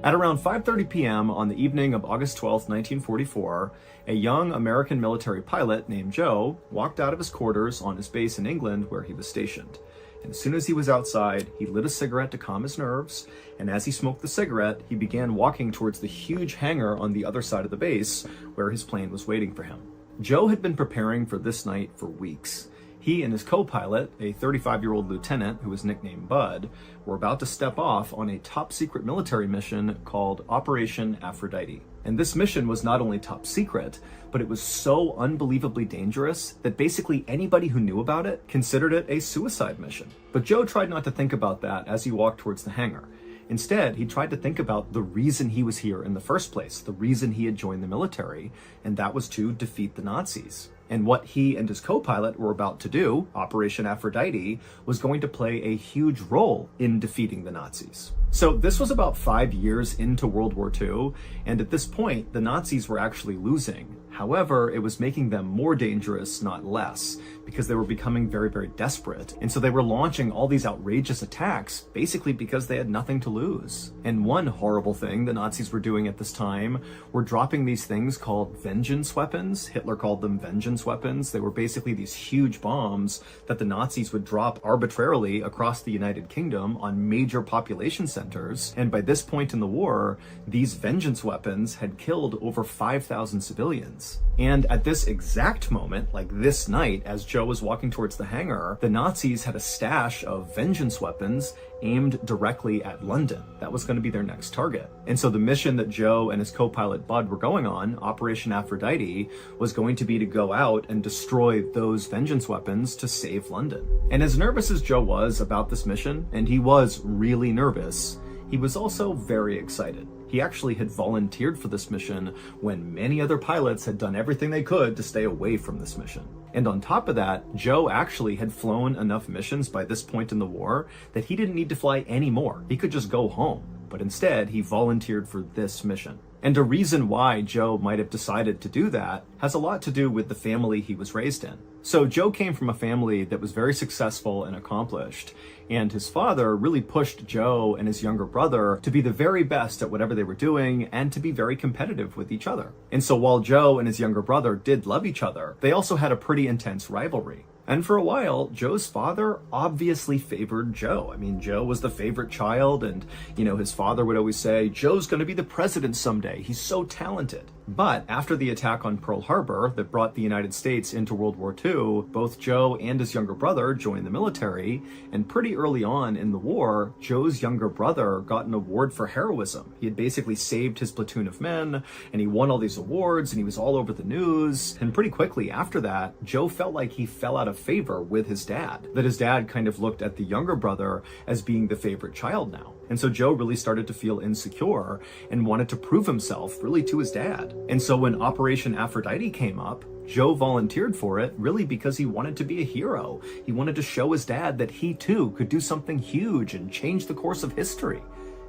At around 5:30 p.m. on the evening of August 12, 1944, a young American military pilot named Joe walked out of his quarters on his base in England where he was stationed. And as soon as he was outside, he lit a cigarette to calm his nerves, and as he smoked the cigarette, he began walking towards the huge hangar on the other side of the base where his plane was waiting for him. Joe had been preparing for this night for weeks. He and his co-pilot, a 35-year-old lieutenant who was nicknamed Bud, were about to step off on a top-secret military mission called Operation Aphrodite. And this mission was not only top secret, but it was so unbelievably dangerous that basically anybody who knew about it considered it a suicide mission. But Joe tried not to think about that as he walked towards the hangar. Instead, he tried to think about the reason he was here in the first place, the reason he had joined the military, and that was to defeat the Nazis. And what he and his co-pilot were about to do, Operation Aphrodite, was going to play a huge role in defeating the Nazis. So this was about 5 years into World War II, and at this point, the Nazis were actually losing. However, it was making them more dangerous, not less, because they were becoming very, very desperate. And so they were launching all these outrageous attacks, basically because they had nothing to lose. And one horrible thing the Nazis were doing at this time were dropping these things called vengeance weapons. Hitler called them vengeance weapons. They were basically these huge bombs that the Nazis would drop arbitrarily across the United Kingdom on major population centers. And by this point in the war, these vengeance weapons had killed over 5,000 civilians. And at this exact moment, like this night, as Joe was walking towards the hangar, the Nazis had a stash of vengeance weapons aimed directly at London. That was going to be their next target. And so the mission that Joe and his co-pilot Bud were going on, Operation Aphrodite, was going to be to go out and destroy those vengeance weapons to save London. And as nervous as Joe was about this mission, and he was really nervous, he was also very excited. He actually had volunteered for this mission when many other pilots had done everything they could to stay away from this mission. And on top of that, Joe actually had flown enough missions by this point in the war that he didn't need to fly any more. He could just go home. But instead, he volunteered for this mission. And a reason why Joe might have decided to do that has a lot to do with the family he was raised in. So Joe came from a family that was very successful and accomplished, and his father really pushed Joe and his younger brother to be the very best at whatever they were doing and to be very competitive with each other. And so while Joe and his younger brother did love each other, they also had a pretty intense rivalry. And for a while, Joe's father obviously favored Joe. I mean, Joe was the favorite child, and, his father would always say, Joe's going to be the president someday. He's so talented. But after the attack on Pearl Harbor that brought the United States into World War II, both Joe and his younger brother joined the military, and pretty early on in the war, Joe's younger brother got an award for heroism. He had basically saved his platoon of men, and he won all these awards, and he was all over the news. And pretty quickly after that, Joe felt like he fell out of favor with his dad, that his dad kind of looked at the younger brother as being the favorite child now. And so Joe really started to feel insecure and wanted to prove himself really to his dad. And so when Operation Aphrodite came up, Joe volunteered for it really because he wanted to be a hero. He wanted to show his dad that he too could do something huge and change the course of history.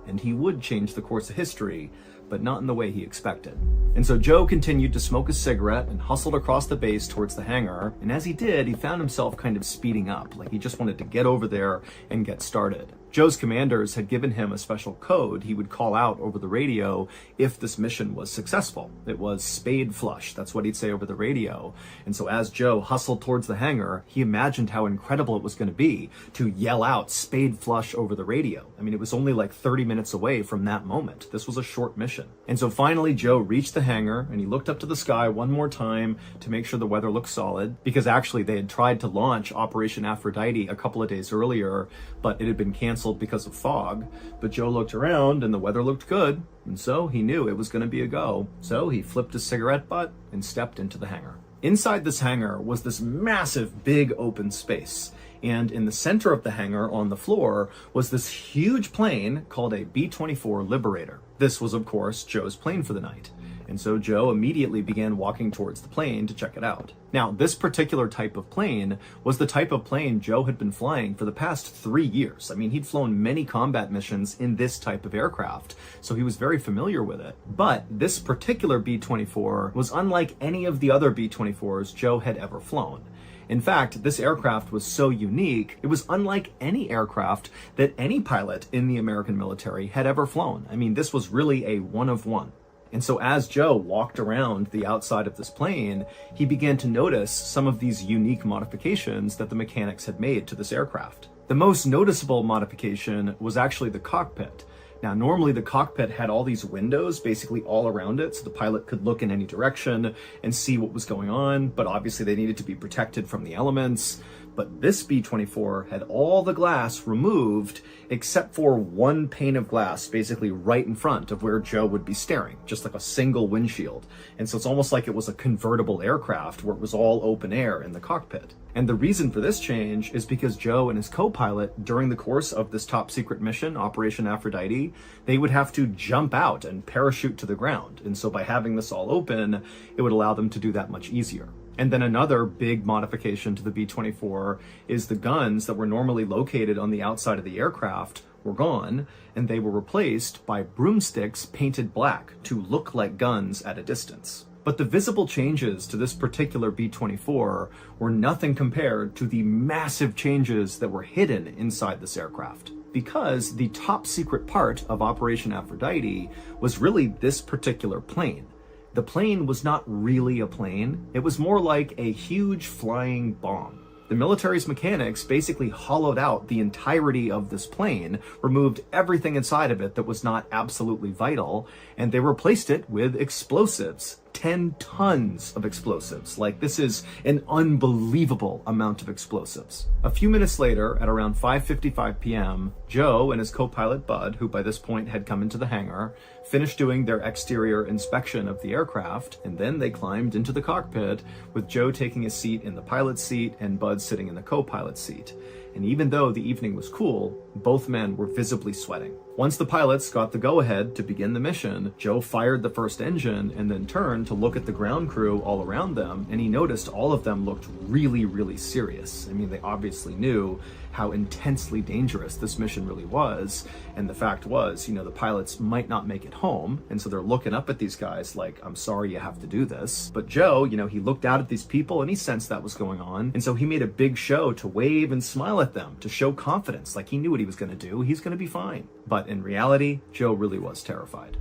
And he would change the course of history, but not in the way he expected. And so Joe continued to smoke a cigarette and hustled across the base towards the hangar. And as he did, he found himself kind of speeding up, like he just wanted to get over there and get started. Joe's commanders had given him a special code he would call out over the radio if this mission was successful. It was spade flush. That's what he'd say over the radio. And so as Joe hustled towards the hangar, he imagined how incredible it was going to be to yell out spade flush over the radio. I mean, it was only like 30 minutes away from that moment. This was a short mission. And so finally, Joe reached the hangar and he looked up to the sky one more time to make sure the weather looked solid, because actually they had tried to launch Operation Aphrodite a couple of days earlier, but it had been canceled because of fog. But Joe looked around and the weather looked good, and so he knew it was going to be a go. So he flipped his cigarette butt and stepped into the hangar. Inside this hangar was this massive big open space, and in the center of the hangar on the floor was this huge plane called a B-24 Liberator. This was, of course, Joe's plane for the night. And so Joe immediately began walking towards the plane to check it out. Now, this particular type of plane was the type of plane Joe had been flying for the past 3 years. I mean, he'd flown many combat missions in this type of aircraft, so he was very familiar with it. But this particular B-24 was unlike any of the other B-24s Joe had ever flown. In fact, this aircraft was so unique, it was unlike any aircraft that any pilot in the American military had ever flown. I mean, this was really a one of one. And so as Joe walked around the outside of this plane, he began to notice some of these unique modifications that the mechanics had made to this aircraft. The most noticeable modification was actually the cockpit. Now, normally the cockpit had all these windows basically all around it, so the pilot could look in any direction and see what was going on, but obviously they needed to be protected from the elements. But this B-24 had all the glass removed except for one pane of glass basically right in front of where Joe would be staring, just like a single windshield. And so it's almost like it was a convertible aircraft where it was all open air in the cockpit. And the reason for this change is because Joe and his co-pilot, during the course of this top secret mission, Operation Aphrodite, they would have to jump out and parachute to the ground. And so by having this all open, it would allow them to do that much easier. And then another big modification to the B-24 is the guns that were normally located on the outside of the aircraft were gone, and they were replaced by broomsticks painted black to look like guns at a distance. But the visible changes to this particular B-24 were nothing compared to the massive changes that were hidden inside this aircraft. Because the top secret part of Operation Aphrodite was really this particular plane. The plane was not really a plane, it was more like a huge flying bomb. The military's mechanics basically hollowed out the entirety of this plane, removed everything inside of it that was not absolutely vital, and they replaced it with explosives. 10 tons of explosives. Like, this is an unbelievable amount of explosives. A few minutes later, at around 5:55 p.m., Joe and his co-pilot Bud, who by this point had come into the hangar, finished doing their exterior inspection of the aircraft, and then they climbed into the cockpit, with Joe taking a seat in the pilot's seat and Bud sitting in the co-pilot's seat. And even though the evening was cool, both men were visibly sweating. Once the pilots got the go-ahead to begin the mission, Joe fired the first engine and then turned to look at the ground crew all around them, and he noticed all of them looked really, really serious. I mean, they obviously knew how intensely dangerous this mission really was, and the fact was, the pilots might not make it home, and so they're looking up at these guys like, I'm sorry you have to do this. But Joe, he looked out at these people and he sensed that was going on, and so he made a big show to wave and smile at them, to show confidence, like he knew what he was going to do, he's going to be fine. But in reality, Joe really was terrified.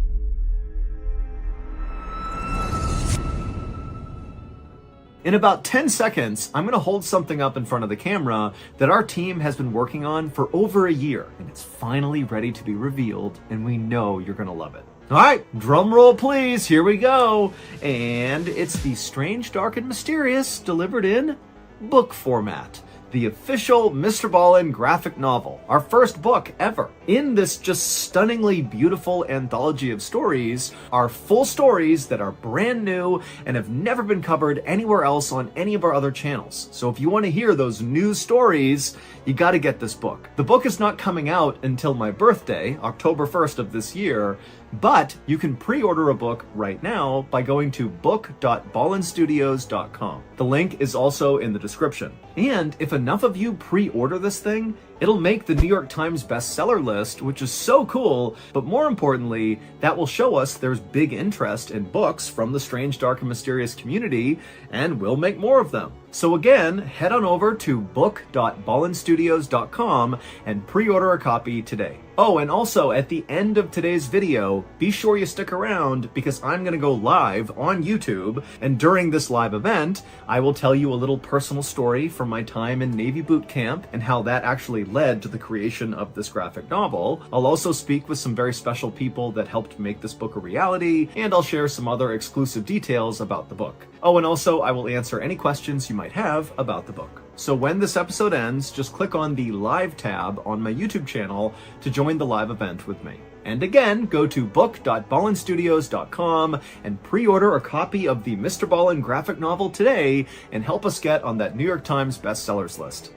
In about 10 seconds, I'm going to hold something up in front of the camera that our team has been working on for over a year, and it's finally ready to be revealed, and we know you're going to love it. All right, drum roll please, here we go. And it's the Strange, Dark, and Mysterious delivered in book format. The official MrBallen graphic novel, our first book ever. In this just stunningly beautiful anthology of stories are full stories that are brand new and have never been covered anywhere else on any of our other channels. So if you want to hear those new stories, you got to get this book. The book is not coming out until my birthday, October 1st of this year, but you can pre-order a book right now by going to book.ballenstudios.com. The link is also in the description. And if enough of you pre-order this thing, it'll make the New York Times bestseller list, which is so cool, but more importantly, that will show us there's big interest in books from the Strange, Dark, and Mysterious community, and we'll make more of them. So again, head on over to book.ballenstudios.com and pre-order a copy today. Oh, and also at the end of today's video, be sure you stick around because I'm going to go live on YouTube, and during this live event, I will tell you a little personal story from my time in Navy boot camp and how that actually led to the creation of this graphic novel. I'll also speak with some very special people that helped make this book a reality, and I'll share some other exclusive details about the book. Oh, and also I will answer any questions you might have about the book. So when this episode ends, just click on the live tab on my YouTube channel to join the live event with me. And again, go to book.ballenstudios.com and pre-order a copy of the MrBallen graphic novel today and help us get on that New York Times bestsellers list.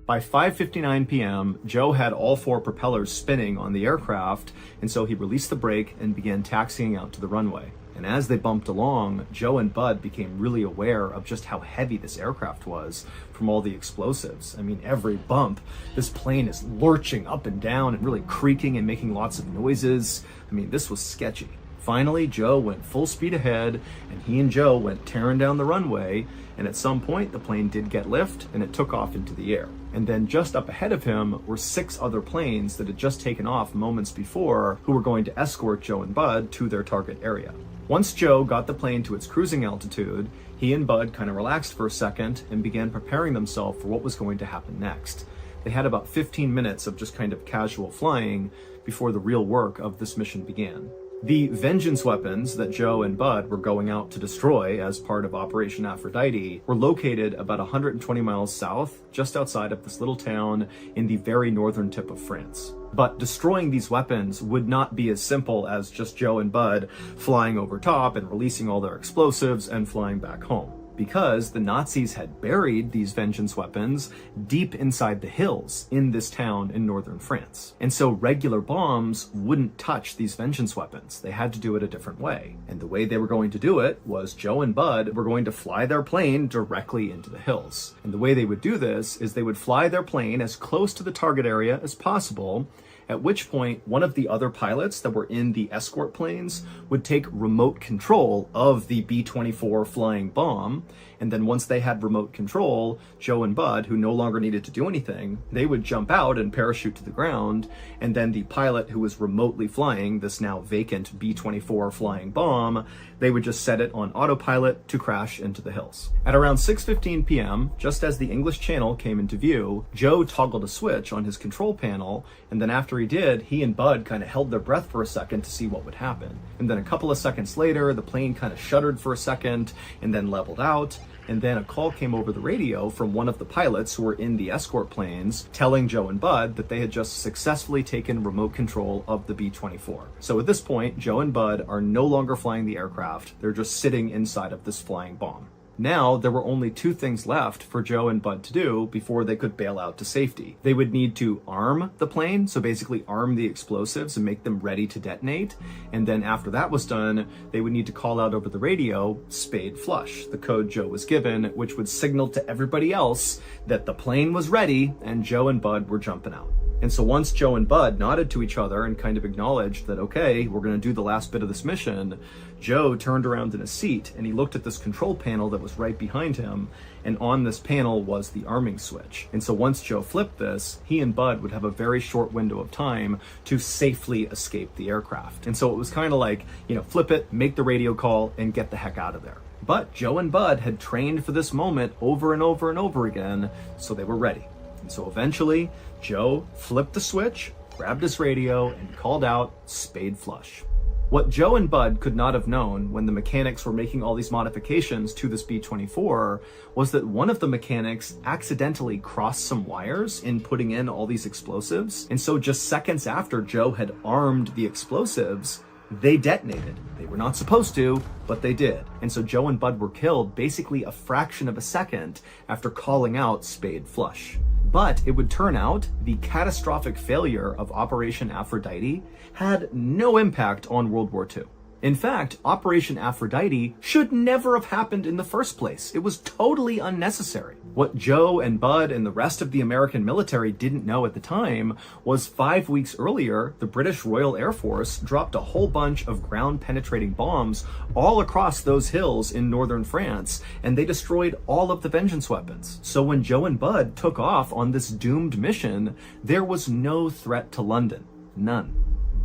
By 5:59 p.m., Joe had all 4 propellers spinning on the aircraft, and so he released the brake and began taxiing out to the runway. And as they bumped along, Joe and Bud became really aware of just how heavy this aircraft was from all the explosives. I mean, every bump, this plane is lurching up and down and really creaking and making lots of noises. I mean, this was sketchy. Finally, Joe went full speed ahead, and he and Joe went tearing down the runway, and at some point the plane did get lift and it took off into the air. And then just up ahead of him were 6 other planes that had just taken off moments before, who were going to escort Joe and Bud to their target area. Once Joe got the plane to its cruising altitude, he and Bud kind of relaxed for a second and began preparing themselves for what was going to happen next. They had about 15 minutes of just kind of casual flying before the real work of this mission began. The vengeance weapons that Joe and Bud were going out to destroy as part of Operation Aphrodite were located about 120 miles south, just outside of this little town in the very northern tip of France. But destroying these weapons would not be as simple as just Joe and Bud flying over top and releasing all their explosives and flying back home, because the Nazis had buried these vengeance weapons deep inside the hills in this town in northern France. And so regular bombs wouldn't touch these vengeance weapons. They had to do it a different way. And the way they were going to do it was Joe and Bud were going to fly their plane directly into the hills. And the way they would do this is they would fly their plane as close to the target area as possible, at which point one of the other pilots that were in the escort planes would take remote control of the B-24 flying bomb. And then once they had remote control, Joe and Bud, who no longer needed to do anything, they would jump out and parachute to the ground. And then the pilot who was remotely flying this now vacant B-24 flying bomb, they would just set it on autopilot to crash into the hills. At around 6:15 p.m., just as the English Channel came into view, Joe toggled a switch on his control panel, and then after he did, he and Bud kind of held their breath for a second to see what would happen. And then a couple of seconds later, the plane kind of shuddered for a second and then leveled out. And then a call came over the radio from one of the pilots who were in the escort planes telling Joe and Bud that they had just successfully taken remote control of the B-24. So at this point, Joe and Bud are no longer flying the aircraft. They're just sitting inside of this flying bomb. Now, there were only 2 things left for Joe and Bud to do before they could bail out to safety. They would need to arm the plane, so basically arm the explosives and make them ready to detonate. And then after that was done, they would need to call out over the radio, "Spade flush," the code Joe was given, which would signal to everybody else that the plane was ready and Joe and Bud were jumping out. And so once Joe and Bud nodded to each other and kind of acknowledged that, okay, we're going to do the last bit of this mission, Joe turned around in his seat and he looked at this control panel that was right behind him, and on this panel was the arming switch. And so once Joe flipped this, he and Bud would have a very short window of time to safely escape the aircraft. And so it was kind of like, flip it, make the radio call, and get the heck out of there. But Joe and Bud had trained for this moment over and over and over again, so they were ready. And so eventually, Joe flipped the switch, grabbed his radio, and called out, "Spade flush." What Joe and Bud could not have known when the mechanics were making all these modifications to this B-24 was that one of the mechanics accidentally crossed some wires in putting in all these explosives. And so just seconds after Joe had armed the explosives, they detonated. They were not supposed to, but they did. And so Joe and Bud were killed basically a fraction of a second after calling out "Spade flush." But it would turn out the catastrophic failure of Operation Aphrodite had no impact on World War II. In fact, Operation Aphrodite should never have happened in the first place. It was totally unnecessary. What Joe and Bud and the rest of the American military didn't know at the time was 5 weeks earlier, the British Royal Air Force dropped a whole bunch of ground-penetrating bombs all across those hills in northern France, and they destroyed all of the vengeance weapons. So when Joe and Bud took off on this doomed mission, there was no threat to London. None.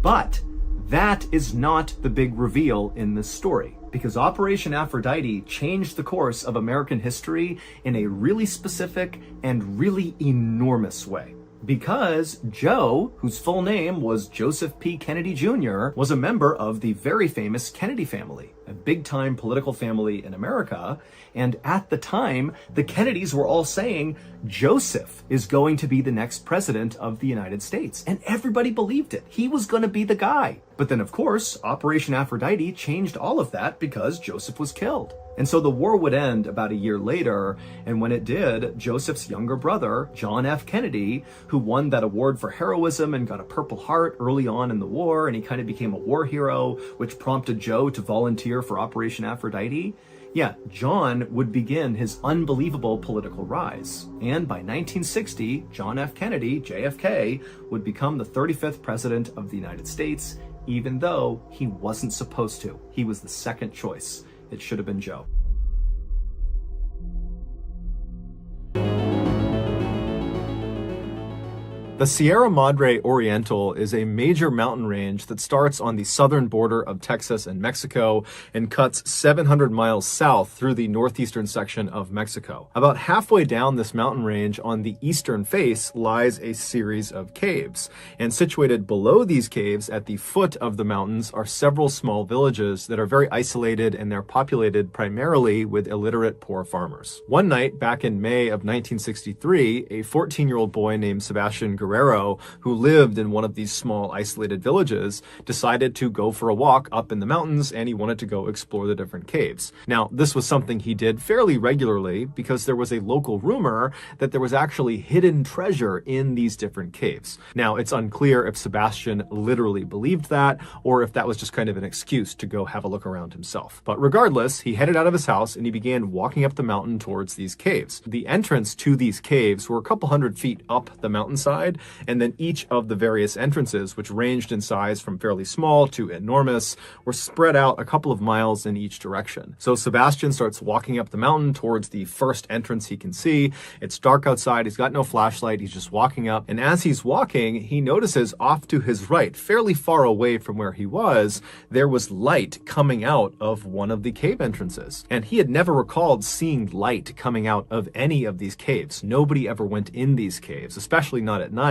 But that is not the big reveal in this story, because Operation Aphrodite changed the course of American history in a really specific and really enormous way. Because Joe, whose full name was Joseph P. Kennedy Jr., was a member of the very famous Kennedy family, a big-time political family in America. And at the time, the Kennedys were all saying Joseph is going to be the next president of the United States. And everybody believed it. He was going to be the guy. But then, of course, Operation Aphrodite changed all of that because Joseph was killed. And so the war would end about a year later, and when it did, Joseph's younger brother, John F. Kennedy, who won that award for heroism and got a Purple Heart early on in the war, and he kind of became a war hero, which prompted Joe to volunteer for Operation Aphrodite. Yeah, John would begin his unbelievable political rise. And by 1960, John F. Kennedy, JFK, would become the 35th president of the United States, even though he wasn't supposed to. He was the second choice. It should have been Joe. The Sierra Madre Oriental is a major mountain range that starts on the southern border of Texas and Mexico and cuts 700 miles south through the northeastern section of Mexico. About halfway down this mountain range on the eastern face lies a series of caves, and situated below these caves at the foot of the mountains are several small villages that are very isolated, and they're populated primarily with illiterate poor farmers. One night back in May of 1963, a 14-year-old boy named Sebastian Guerrero, who lived in one of these small isolated villages, decided to go for a walk up in the mountains, and he wanted to go explore the different caves. Now, this was something he did fairly regularly because there was a local rumor that there was actually hidden treasure in these different caves. Now, it's unclear if Sebastian literally believed that or if that was just kind of an excuse to go have a look around himself. But regardless, he headed out of his house and he began walking up the mountain towards these caves. The entrance to these caves were a couple hundred feet up the mountainside, and then each of the various entrances, which ranged in size from fairly small to enormous, were spread out a couple of miles in each direction. So Sebastian starts walking up the mountain towards the first entrance he can see. It's dark outside, he's got no flashlight, he's just walking up, and as he's walking, he notices off to his right, fairly far away from where he was, there was light coming out of one of the cave entrances. And he had never recalled seeing light coming out of any of these caves. Nobody ever went in these caves, especially not at night.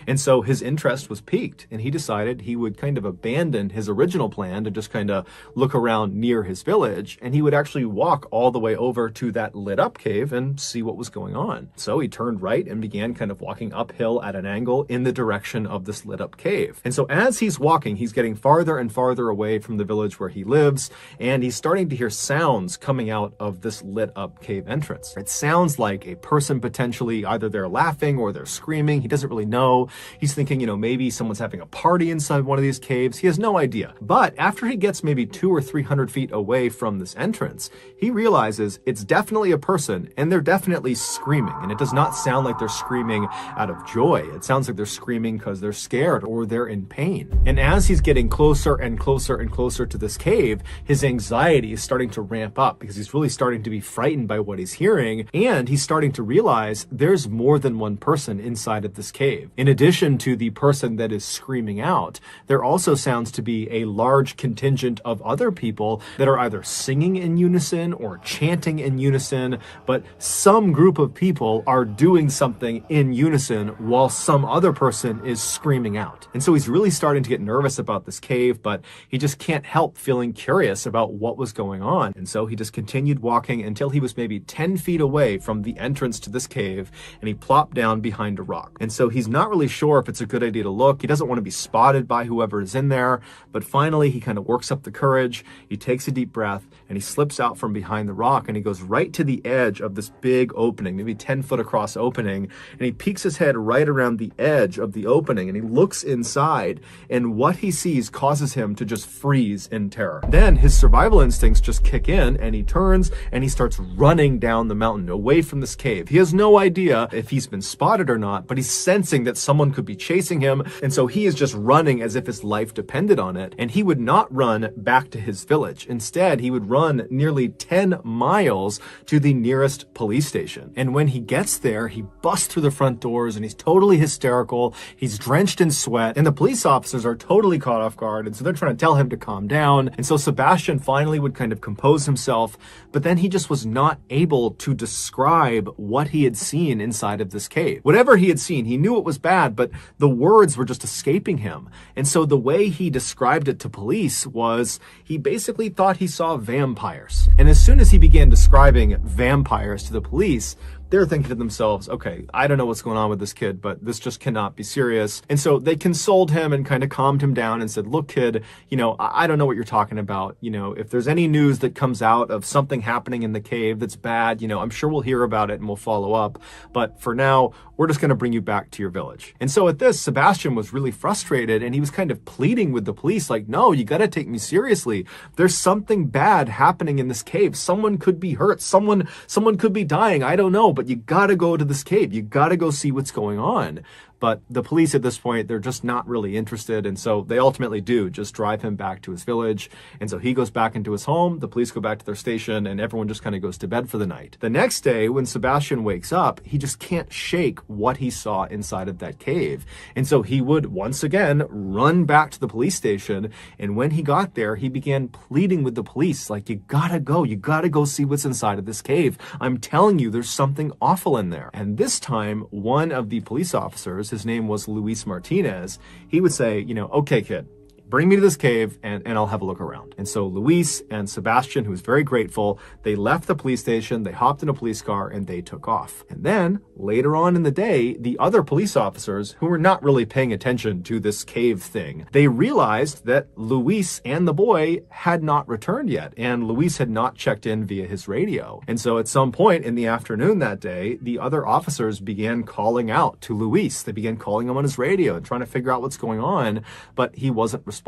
And so his interest was piqued, and he decided he would kind of abandon his original plan to just kind of look around near his village, and he would actually walk all the way over to that lit up cave and see what was going on. So he turned right and began kind of walking uphill at an angle in the direction of this lit up cave. And so as he's walking, he's getting farther and farther away from the village where he lives, and he's starting to hear sounds coming out of this lit up cave entrance. It sounds like a person potentially, either they're laughing or they're screaming. He doesn't really know. He's thinking, maybe someone's having a party inside one of these caves. He has no idea. But after he gets maybe 200 or 300 feet away from this entrance, he realizes it's definitely a person, and they're definitely screaming. And it does not sound like they're screaming out of joy. It sounds like they're screaming because they're scared or they're in pain. And as he's getting closer and closer and closer to this cave, his anxiety is starting to ramp up because he's really starting to be frightened by what he's hearing, and he's starting to realize there's more than one person inside of this cave. In addition to the person that is screaming out, there also sounds to be a large contingent of other people that are either singing in unison or chanting in unison, but some group of people are doing something in unison while some other person is screaming out. And so he's really starting to get nervous about this cave, but he just can't help feeling curious about what was going on. And so he just continued walking until he was maybe 10 feet away from the entrance to this cave, and he plopped down behind a rock. And so he's not really sure if it's a good idea to look. He doesn't want to be spotted by whoever is in there, but finally he kind of works up the courage. He takes a deep breath and he slips out from behind the rock, and he goes right to the edge of this big opening, maybe 10 foot across opening, and he peeks his head right around the edge of the opening, and he looks inside, and what he sees causes him to just freeze in terror. Then his survival instincts just kick in, and he turns and he starts running down the mountain away from this cave. He has no idea if he's been spotted or not, but he's sensing that someone could be chasing him, and so he is just running as if his life depended on it. And he would not run back to his village. Instead, he would run nearly 10 miles to the nearest police station. And when he gets there, he busts through the front doors, and he's totally hysterical. He's drenched in sweat, and the police officers are totally caught off guard, and so they're trying to tell him to calm down. And so Sebastian finally would kind of compose himself, but then he just was not able to describe what he had seen inside of this cave. Whatever he had seen, he knew it was bad, but the words were just escaping him. And so the way he described it to police was he basically thought he saw vampires. And as soon as he began describing vampires to the police, they're thinking to themselves, okay, I don't know what's going on with this kid, but this just cannot be serious. And so they consoled him and kind of calmed him down and said, look, kid, I don't know what you're talking about. If there's any news that comes out of something happening in the cave that's bad, I'm sure we'll hear about it and we'll follow up. But for now, we're just going to bring you back to your village. And so at this, Sebastian was really frustrated, and he was kind of pleading with the police, like, no, you got to take me seriously. There's something bad happening in this cave. Someone could be hurt. Someone could be dying. I don't know, but you got to go to this cave. You got to go see what's going on. But the police at this point, they're just not really interested. And so they ultimately do just drive him back to his village. And so he goes back into his home, the police go back to their station, and everyone just kind of goes to bed for the night. The next day, when Sebastian wakes up, he just can't shake what he saw inside of that cave. And so he would once again run back to the police station. And when he got there, he began pleading with the police, like, you gotta go see what's inside of this cave. I'm telling you, there's something awful in there. And this time, one of the police officers, his name was Luis Martinez, he would say, okay, kid, bring me to this cave and I'll have a look around. And so Luis and Sebastian, who was very grateful, they left the police station, they hopped in a police car, and they took off. And then later on in the day, the other police officers, who were not really paying attention to this cave thing, they realized that Luis and the boy had not returned yet, and Luis had not checked in via his radio. And so at some point in the afternoon that day, the other officers began calling out to Luis. They began calling him on his radio and trying to figure out what's going on, but he wasn't responding.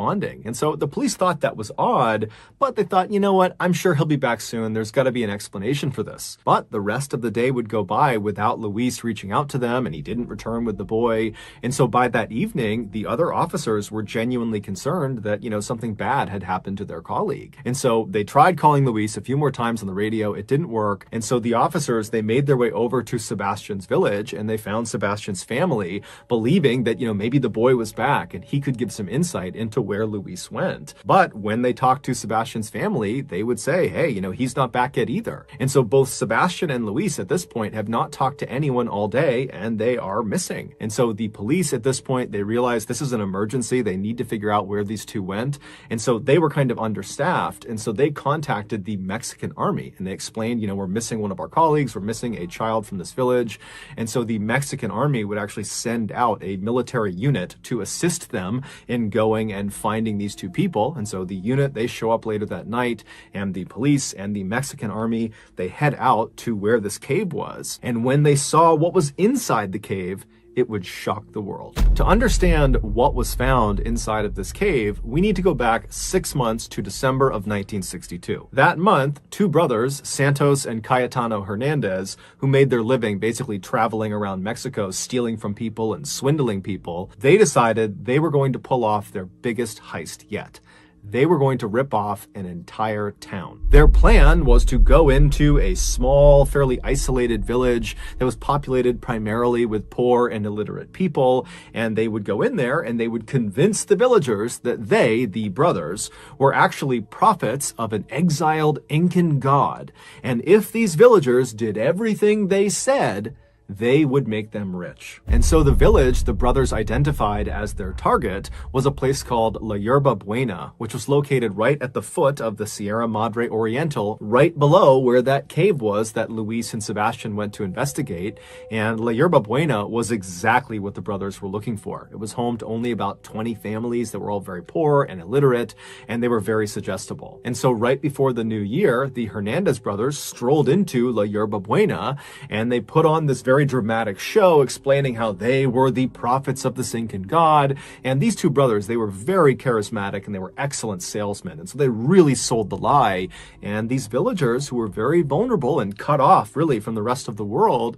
And so the police thought that was odd, but they thought, you know what, I'm sure he'll be back soon. There's got to be an explanation for this. But the rest of the day would go by without Luis reaching out to them, and he didn't return with the boy. And so by that evening, the other officers were genuinely concerned that, something bad had happened to their colleague. And so they tried calling Luis a few more times on the radio. It didn't work. And so the officers, they made their way over to Sebastian's village, and they found Sebastian's family, believing that, maybe the boy was back and he could give some insight into where Luis went. But when they talked to Sebastian's family, they would say, hey, he's not back yet either. And so both Sebastian and Luis at this point have not talked to anyone all day, and they are missing. And so the police at this point, they realize this is an emergency. They need to figure out where these two went. And so they were kind of understaffed. And so they contacted the Mexican army, and they explained, we're missing one of our colleagues. We're missing a child from this village. And so the Mexican army would actually send out a military unit to assist them in going and finding these two people. And so the unit, they show up later that night, and the police and the Mexican army, they head out to where this cave was. And when they saw what was inside the cave, it would shock the world. To understand what was found inside of this cave, we need to go back 6 months to December of 1962. That month, two brothers, Santos and Cayetano Hernandez, who made their living basically traveling around Mexico, stealing from people and swindling people, they decided they were going to pull off their biggest heist yet. They were going to rip off an entire town. Their plan was to go into a small, fairly isolated village that was populated primarily with poor and illiterate people, and they would go in there and they would convince the villagers that they, the brothers, were actually prophets of an exiled Incan god. And if these villagers did everything they said, they would make them rich. And so the village the brothers identified as their target was a place called La Yerba Buena, which was located right at the foot of the Sierra Madre Oriental, right below where that cave was that Luis and Sebastian went to investigate. And La Yerba Buena was exactly what the brothers were looking for. It was home to only about 20 families that were all very poor and illiterate, and they were very suggestible. And so right before the new year, the Hernandez brothers strolled into La Yerba Buena, and they put on this very dramatic show explaining how they were the prophets of the Incan god. And these two brothers, they were very charismatic and they were excellent salesmen. And so they really sold the lie. And these villagers, who were very vulnerable and cut off really from the rest of the world,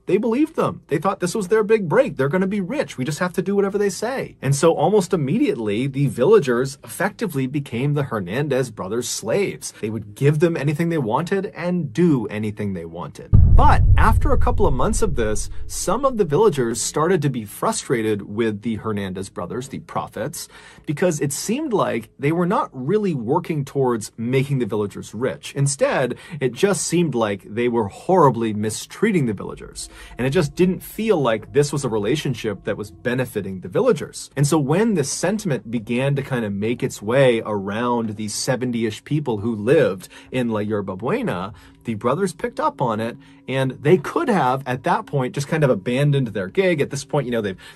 they believed them. They thought this was their big break. They're going to be rich. We just have to do whatever they say. And so almost immediately, the villagers effectively became the Hernandez brothers' slaves. They would give them anything they wanted and do anything they wanted. But after a couple of months of this, some of the villagers started to be frustrated with the Hernandez brothers, the prophets, because it seemed like they were not really working towards making the villagers rich. Instead, it just seemed like they were horribly mistreating the villagers. And it just didn't feel like this was a relationship that was benefiting the villagers. And so when this sentiment began to kind of make its way around the 70-ish people who lived in La Yerba Buena, the brothers picked up on it, and they could have, at that point, just kind of abandoned their gig. At this point,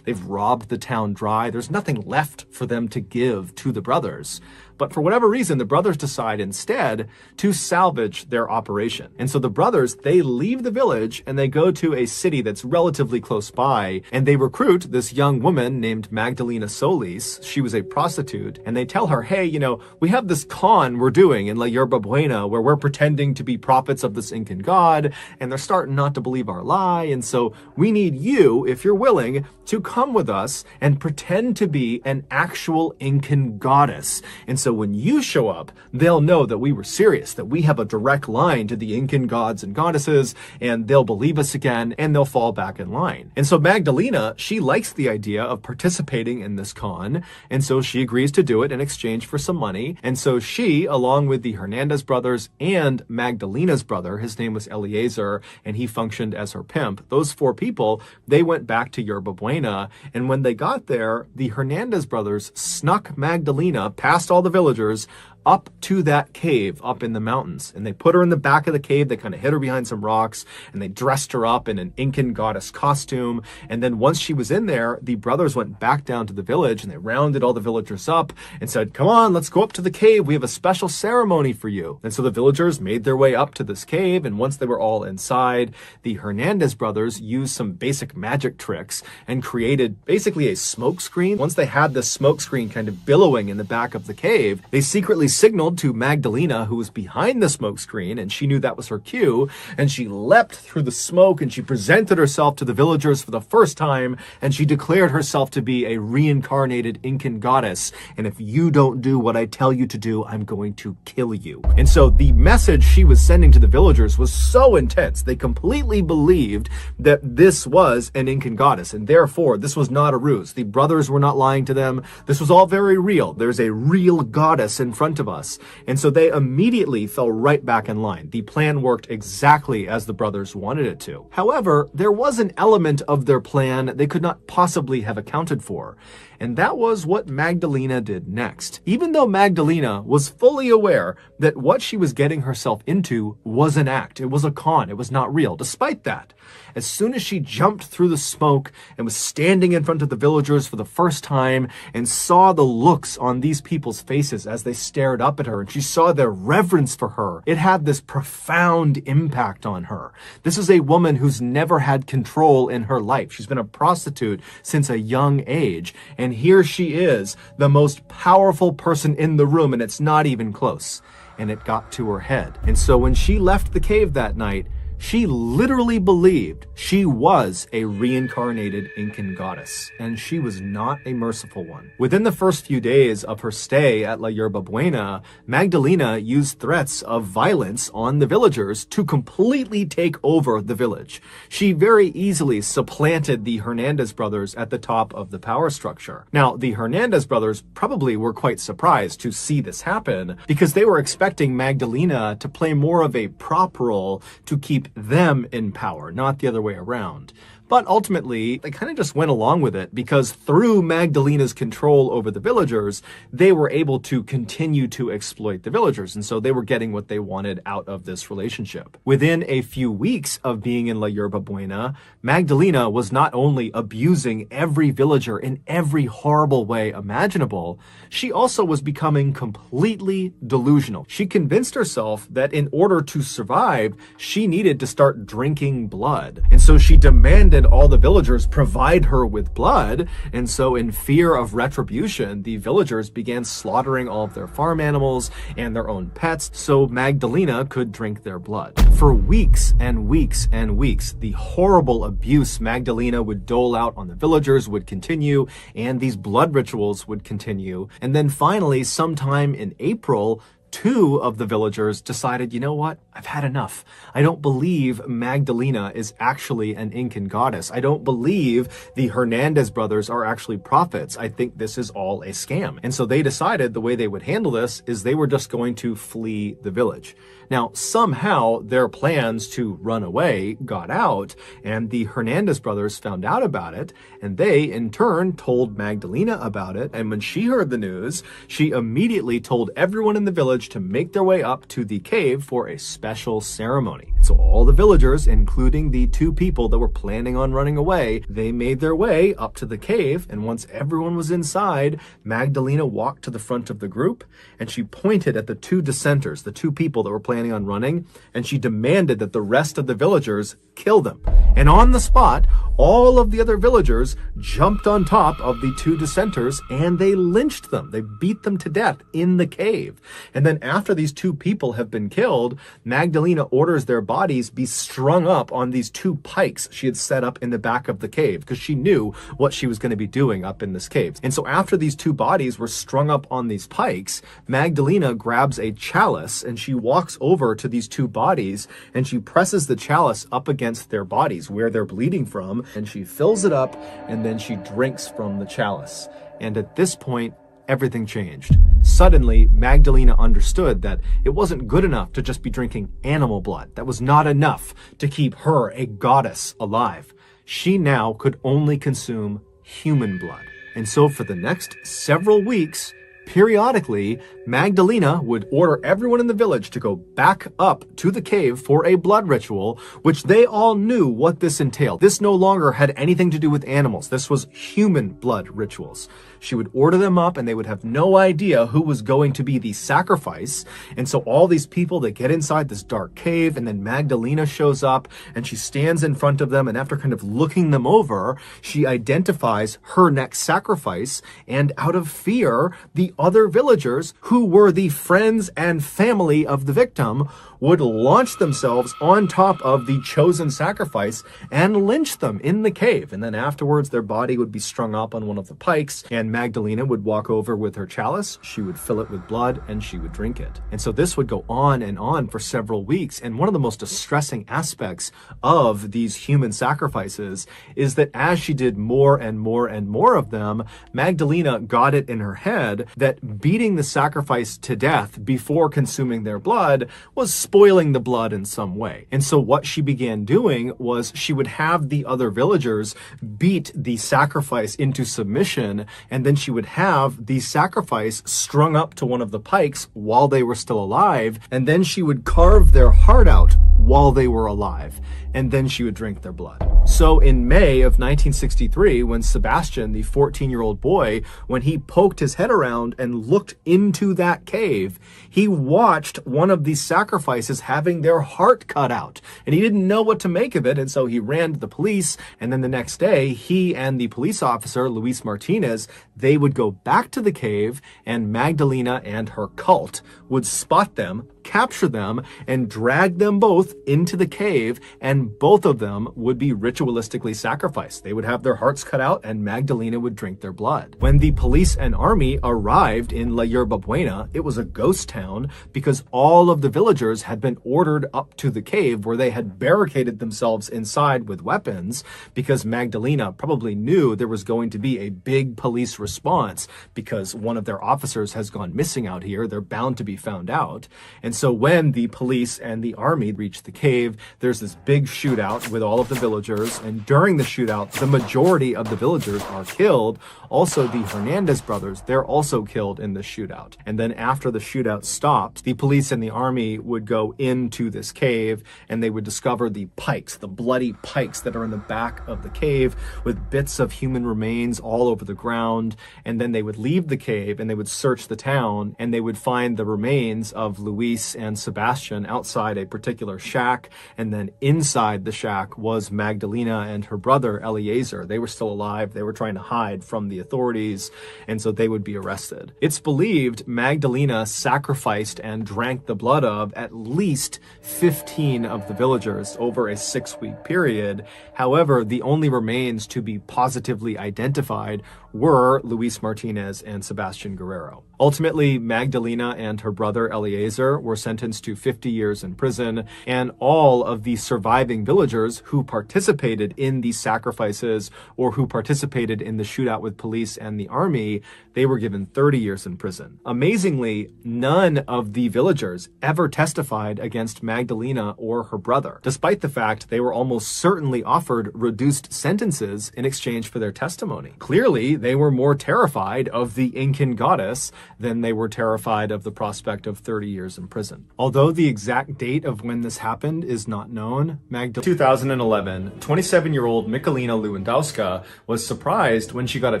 they've robbed the town dry. There's nothing left for them to give to the brothers. But for whatever reason, the brothers decide instead to salvage their operation. And so the brothers, they leave the village and they go to a city that's relatively close by, and they recruit this young woman named Magdalena Solis. She was a prostitute, and they tell her, hey, we have this con we're doing in La Yerba Buena where we're pretending to be prophets of this Incan god, and they're starting not to believe our lie, and so we need you, if you're willing, to come with us and pretend to be an actual Incan goddess. And so when you show up, they'll know that we were serious, that we have a direct line to the Incan gods and goddesses, and they'll believe us again, and they'll fall back in line. And so Magdalena, she likes the idea of participating in this con, and so she agrees to do it in exchange for some money. And so she, along with the Hernandez brothers and Magdalena's brother, his name was Eliezer, and he functioned as her pimp, those 4 people, they went back to Yerba Buena, and when they got there, the Hernandez brothers snuck Magdalena past all the villagers up to that cave up in the mountains. And they put her in the back of the cave. They kind of hid her behind some rocks, and they dressed her up in an Incan goddess costume. And then once she was in there, the brothers went back down to the village and they rounded all the villagers up and said, come on, let's go up to the cave. We have a special ceremony for you. And so the villagers made their way up to this cave. And once they were all inside, the Hernandez brothers used some basic magic tricks and created basically a smoke screen. Once they had the smoke screen kind of billowing in the back of the cave, they secretly signaled to Magdalena, who was behind the smoke screen, and she knew that was her cue, and she leapt through the smoke and she presented herself to the villagers for the first time, and she declared herself to be a reincarnated Incan goddess. And if you don't do what I tell you to do, I'm going to kill you. And so the message she was sending to the villagers was so intense, they completely believed that this was an Incan goddess, and therefore this was not a ruse. The brothers were not lying to them. This was all very real. There's a real goddess in front of us. And so they immediately fell right back in line. The plan worked exactly as the brothers wanted it to. However, there was an element of their plan they could not possibly have accounted for. And that was what Magdalena did next. Even though Magdalena was fully aware that what she was getting herself into was an act, it was a con, it was not real. Despite that, as soon as she jumped through the smoke and was standing in front of the villagers for the first time and saw the looks on these people's faces as they stared up at her, and she saw their reverence for her, it had this profound impact on her. This is a woman who's never had control in her life. She's been a prostitute since a young age, and here she is, the most powerful person in the room, and it's not even close. And it got to her head. And so when she left the cave that night, she literally believed she was a reincarnated Incan goddess, and she was not a merciful one. Within the first few days of her stay at La Yerba Buena, Magdalena used threats of violence on the villagers to completely take over the village. She very easily supplanted the Hernandez brothers at the top of the power structure. Now, the Hernandez brothers probably were quite surprised to see this happen because they were expecting Magdalena to play more of a prop role to keep them in power, not the other way around. But ultimately, they kind of just went along with it because through Magdalena's control over the villagers, they were able to continue to exploit the villagers. And so they were getting what they wanted out of this relationship. Within a few weeks of being in La Yerba Buena, Magdalena was not only abusing every villager in every horrible way imaginable, she also was becoming completely delusional. She convinced herself that in order to survive, she needed to start drinking blood. And so she demanded all the villagers provide her with blood, and so in fear of retribution, the villagers began slaughtering all of their farm animals and their own pets so Magdalena could drink their blood. For weeks and weeks and weeks, the horrible abuse Magdalena would dole out on the villagers would continue, and these blood rituals would continue. And then finally, sometime in April, 2 of the villagers decided, you know what? I've had enough. I don't believe Magdalena is actually an Incan goddess. I don't believe the Hernandez brothers are actually prophets. I think this is all a scam. And so they decided the way they would handle this is they were just going to flee the village. Now, somehow their plans to run away got out, and the Hernandez brothers found out about it, and they, in turn, told Magdalena about it. And when she heard the news, she immediately told everyone in the village to make their way up to the cave for a special ceremony. So all the villagers, including the 2 people that were planning on running away, they made their way up to the cave, and once everyone was inside, Magdalena walked to the front of the group, and she pointed at the 2 dissenters, the 2 people that were planning on running, and she demanded that the rest of the villagers kill them. And on the spot, all of the other villagers jumped on top of the 2 dissenters and they lynched them. They beat them to death in the cave. And then after these 2 people have been killed, Magdalena orders their bodies be strung up on these 2 pikes she had set up in the back of the cave, because she knew what she was going to be doing up in this cave. And so after these 2 bodies were strung up on these pikes, Magdalena grabs a chalice and she walks over to these 2 bodies and she presses the chalice up against their bodies where they're bleeding from, and she fills it up and then she drinks from the chalice. And at this point, everything changed. Suddenly, Magdalena understood that it wasn't good enough to just be drinking animal blood. That was not enough to keep her, a goddess, alive. She now could only consume human blood. And so for the next several weeks, periodically, Magdalena would order everyone in the village to go back up to the cave for a blood ritual, which they all knew what this entailed. This no longer had anything to do with animals. This was human blood rituals. She would order them up and they would have no idea who was going to be the sacrifice. And so all these people, they get inside this dark cave, and then Magdalena shows up and she stands in front of them, and after kind of looking them over, she identifies her next sacrifice, and out of fear, the other villagers, who were the friends and family of the victim, would launch themselves on top of the chosen sacrifice and lynch them in the cave. And then afterwards, their body would be strung up on one of the pikes, and Magdalena would walk over with her chalice, she would fill it with blood, and she would drink it. And so this would go on and on for several weeks. And one of the most distressing aspects of these human sacrifices is that as she did more and more and more of them, Magdalena got it in her head that beating the sacrifice to death before consuming their blood was spoiling the blood in some way. And so what she began doing was she would have the other villagers beat the sacrifice into submission, and then she would have the sacrifice strung up to one of the pikes while they were still alive, and then she would carve their heart out while they were alive, and then she would drink their blood. So in May of 1963, when Sebastian, the 14-year-old boy, when he poked his head around and looked into that cave, he watched one of these sacrifices having their heart cut out, and he didn't know what to make of it, and so he ran to the police. And then the next day, he and the police officer, Luis Martinez, they would go back to the cave, and Magdalena and her cult would spot them, capture them, and drag them both into the cave, and both of them would be ritualistically sacrificed. They would have their hearts cut out, and Magdalena would drink their blood. When the police and army arrived in La Yerba Buena, it was a ghost town because all of the villagers had been ordered up to the cave, where they had barricaded themselves inside with weapons, because Magdalena probably knew there was going to be a big police response because one of their officers has gone missing out here. They're bound to be found out. And so when the police and the army reach the cave, there's this big shootout with all of the villagers. And during the shootout, the majority of the villagers are killed. Also, the Hernandez brothers, they're also killed in the shootout. And then after the shootout stopped, the police and the army would go into this cave, and they would discover the pikes, the bloody pikes that are in the back of the cave with bits of human remains all over the ground. And then they would leave the cave and they would search the town, and they would find the remains of Luis and Sebastian outside a particular shack. And then inside the shack was Magdalena and her brother Eliezer. They were still alive. They were trying to hide from the authorities, and so they would be arrested. It's believed Magdalena sacrificed and drank the blood of at least 15 of the villagers over a 6-week period. However, the only remains to be positively identified were Luis Martinez and Sebastian Guerrero. Ultimately, Magdalena and her brother Eliezer were sentenced to 50 years in prison, and all of the surviving villagers who participated in these sacrifices or who participated in the shootout with police and the army, they were given 30 years in prison. Amazingly, none of the villagers ever testified against Magdalena or her brother, despite the fact they were almost certainly offered reduced sentences in exchange for their testimony. Clearly, they were more terrified of the Incan goddess than they were terrified of the prospect of 30 years in prison. Although the exact date of when this happened is not known, 2011, 27-year-old Michalina Lewandowska was surprised when she got a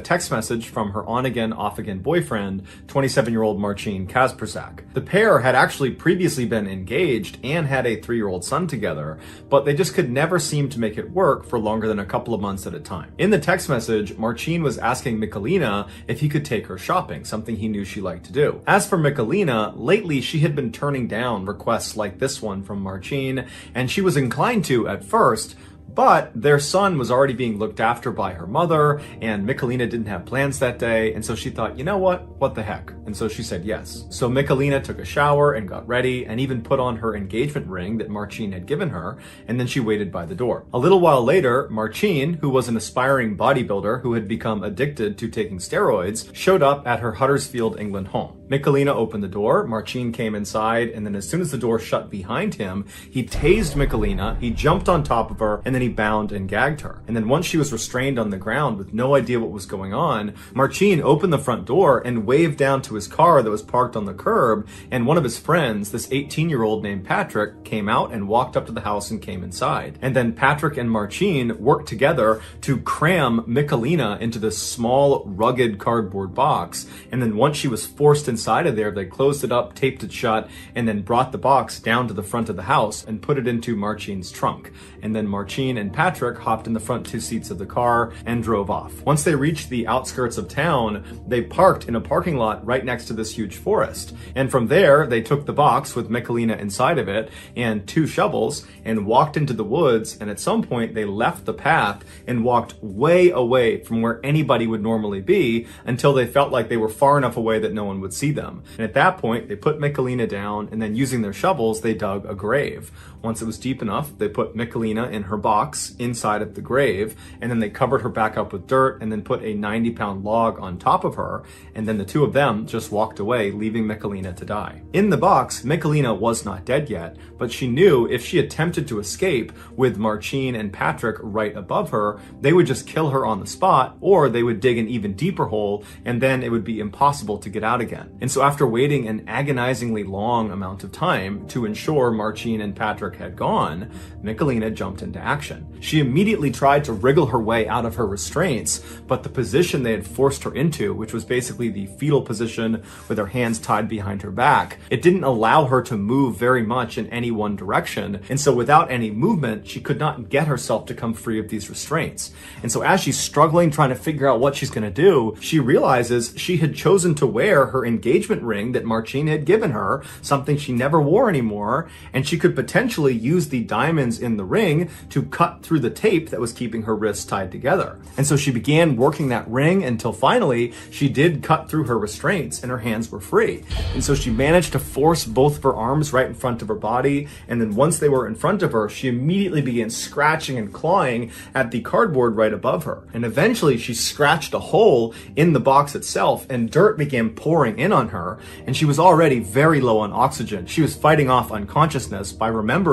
text message from her on-again, off-again boyfriend, 27-year-old Marcin Kasperzak. The pair had actually previously been engaged and had a 3-year-old son together, but they just could never seem to make it work for longer than a couple of months at a time. In the text message, Marcin was asking Michalina if he could take her shopping, something he knew she liked to do. As for Michalina, lately she had been turning down requests like this one from Marcin, and she was inclined to at first, but their son was already being looked after by her mother, and Michalina didn't have plans that day, and so she thought, you know what the heck? And so she said yes. So Michalina took a shower and got ready, and even put on her engagement ring that Marcin had given her, and then she waited by the door. A little while later, Marcin, who was an aspiring bodybuilder who had become addicted to taking steroids, showed up at her Huddersfield, England home. Michalina opened the door, Marcin came inside, and then as soon as the door shut behind him, he tased Michalina, he jumped on top of her, and then he bound and gagged her. And then once she was restrained on the ground with no idea what was going on, Marcin opened the front door and waved down to his car that was parked on the curb, and one of his friends, this 18-year-old named Patrick, came out and walked up to the house and came inside. And then Patrick and Marcin worked together to cram Michalina into this small, rugged cardboard box, and then once she was forced inside of there, they closed it up, taped it shut, and then brought the box down to the front of the house and put it into Marcin's trunk. And then Marcin and Patrick hopped in the front 2 seats of the car and drove off. Once they reached the outskirts of town, they parked in a parking lot right next to this huge forest. And from there, they took the box with Michalina inside of it and 2 shovels and walked into the woods. And at some point, they left the path and walked way away from where anybody would normally be until they felt like they were far enough away that no one would see them. And at that point, they put Michalina down, and then using their shovels, they dug a grave. Once it was deep enough, they put Michalina in her box inside of the grave, and then they covered her back up with dirt and then put a 90-pound log on top of her, and then the 2 of them just walked away, leaving Michalina to die. In the box, Michalina was not dead yet, but she knew if she attempted to escape with Marcin and Patrick right above her, they would just kill her on the spot, or they would dig an even deeper hole, and then it would be impossible to get out again. And so after waiting an agonizingly long amount of time to ensure Marcin and Patrick had gone, Michalina jumped into action. She immediately tried to wriggle her way out of her restraints, but the position they had forced her into, which was basically the fetal position with her hands tied behind her back, it didn't allow her to move very much in any one direction, and so without any movement, she could not get herself to come free of these restraints. And so as she's struggling, trying to figure out what she's going to do, she realizes she had chosen to wear her engagement ring that Marcin had given her, something she never wore anymore, and she could potentially use the diamonds in the ring to cut through the tape that was keeping her wrists tied together. And so she began working that ring until finally she did cut through her restraints and her hands were free. And so she managed to force both of her arms right in front of her body, and then once they were in front of her, she immediately began scratching and clawing at the cardboard right above her. And eventually she scratched a hole in the box itself, and dirt began pouring in on her, and she was already very low on oxygen. She was fighting off unconsciousness by remembering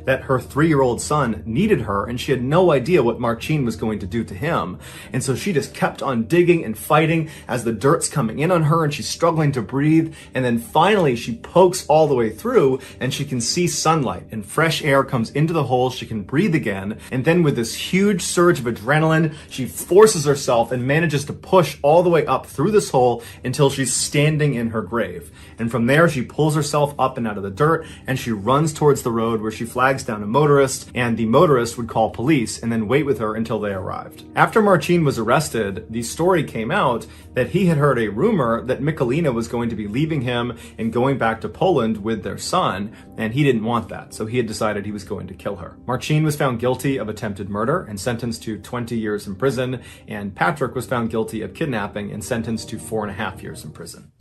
that her 3-year-old son needed her, and she had no idea what Marcin was going to do to him. And so she just kept on digging and fighting as the dirt's coming in on her, and she's struggling to breathe. And then finally she pokes all the way through, and she can see sunlight, and fresh air comes into the hole. She can breathe again. And then with this huge surge of adrenaline, she forces herself and manages to push all the way up through this hole until she's standing in her grave. And from there, she pulls herself up and out of the dirt, and she runs towards the road where she flags down a motorist, and the motorist would call police and then wait with her until they arrived. After Marcin was arrested, the story came out that he had heard a rumor that Michalina was going to be leaving him and going back to Poland with their son, and he didn't want that, so he had decided he was going to kill her. Marcin was found guilty of attempted murder and sentenced to 20 years in prison, and Patrick was found guilty of kidnapping and sentenced to 4.5 years in prison.